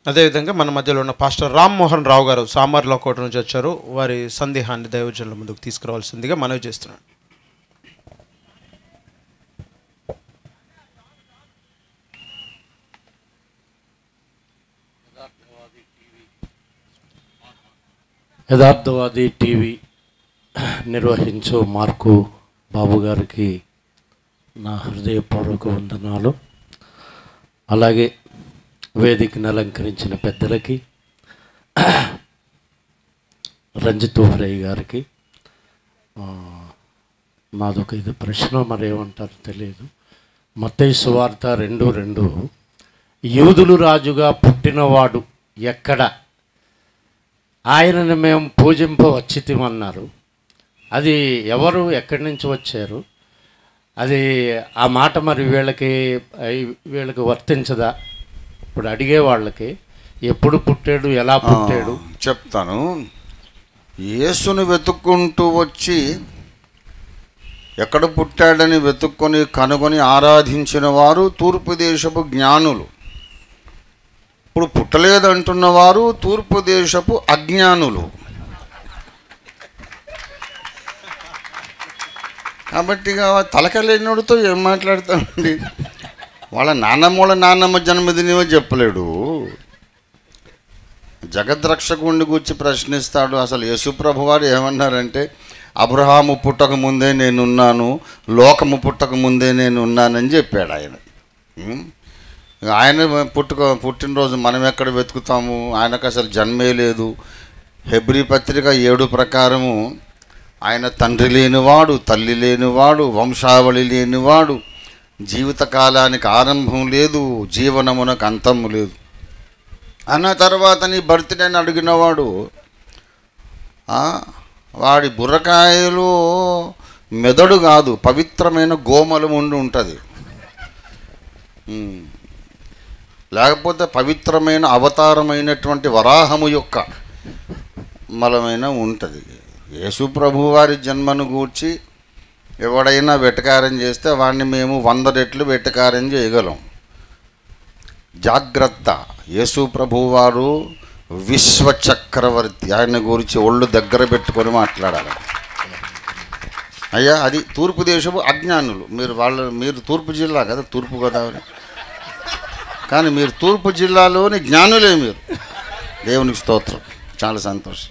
అదేవిధంగా మన మధ్యలో ఉన్న పాస్టర్ రామ్మోహన్ రావు గారు సామర్లకోట నుంచి వచ్చారు. వారి సందేహాన్ని దైవజనుల ముందుకు తీసుకురావాల్సిందిగా మనవి చేస్తున్నాను. యథార్థవాది టీవీ నిర్వహించు మార్కు బాబు గారికి నా హృదయపూర్వక వందనాలు. అలాగే వేదికను అలంకరించిన పెద్దలకి, రంజిత్ ఫ్రై గారికి, నాదొక ఇది ప్రశ్న, మరేమంటారు తెలియదు. మత్తయి సువార్త 2:2 యూదులు రాజుగా పుట్టినవాడు ఎక్కడ, ఆయనను మేము పూజింపవచ్చితిమన్నారు. అది ఎవరు, ఎక్కడి నుంచి వచ్చారు? అది ఆ మాట మరి వీళ్ళకి వర్తించదా? ఇప్పుడు అడిగే వాళ్ళకి ఎప్పుడు పుట్టాడు, ఎలా పుట్టాడు చెప్తాను. యేసును వెతుక్కుంటూ వచ్చి ఎక్కడ పుట్టాడని వెతుక్కొని కనుగొని ఆరాధించిన వారు తూర్పు దేశపు జ్ఞానులు. ఇప్పుడు పుట్టలేదంటున్న వారు తూర్పు దేశపు అజ్ఞానులు. కాబట్టి తలకలేనోడితో ఏం మాట్లాడతామండి? వాళ్ళ నాన్నమ్మ జన్మదినమో చెప్పలేడు. జగద్రక్షకుడిని గురించి ప్రశ్నిస్తాడు. అసలు యేసుప్రభు వారు ఏమన్నారంటే, అబ్రహాము పుట్టక ముందే నేనున్నాను, లోకము పుట్టక ముందే నేనున్నానని చెప్పాడు ఆయన. ఆయన పుట్టినరోజు మనం ఎక్కడ వెతుకుతాము? ఆయనకు అసలు జన్మే లేదు. హెబ్రీ పత్రిక 7 ప్రకారము ఆయన తండ్రి లేనివాడు, తల్లి లేనివాడు, వంశావళి లేనివాడు, జీవితకాలానికి ఆరంభం లేదు, జీవనమునకు అంతము లేదు అన్న తర్వాత నీ బర్త్డే అని అడిగినవాడు వాడి బుర్రకాయలు మెదడు కాదు, పవిత్రమైన గోమలం ఉండి ఉంటుంది. లేకపోతే పవిత్రమైన అవతారమైనటువంటి వరాహము యొక్క మలమైన ఉంటుంది. యేసు ప్రభు వారి జన్మను గూర్చి ఎవడైనా వెటకారం చేస్తే వాడిని మేము 100 రెట్లు వెటకారం చేయగలం. జాగ్రత్త, యేసు ప్రభు వారు విశ్వచక్రవర్తి. ఆయన గురించి ఒళ్ళు దగ్గర పెట్టుకొని మాట్లాడాలి. అయ్యా, అది తూర్పు దేశపు అజ్ఞానులు. మీరు తూర్పు జిల్లా కదా, తూర్పు గోదావరి, కానీ మీరు తూర్పు జిల్లాలోని జ్ఞానులే మీరు. దేవునికి స్తోత్రం. చాలా సంతోషం.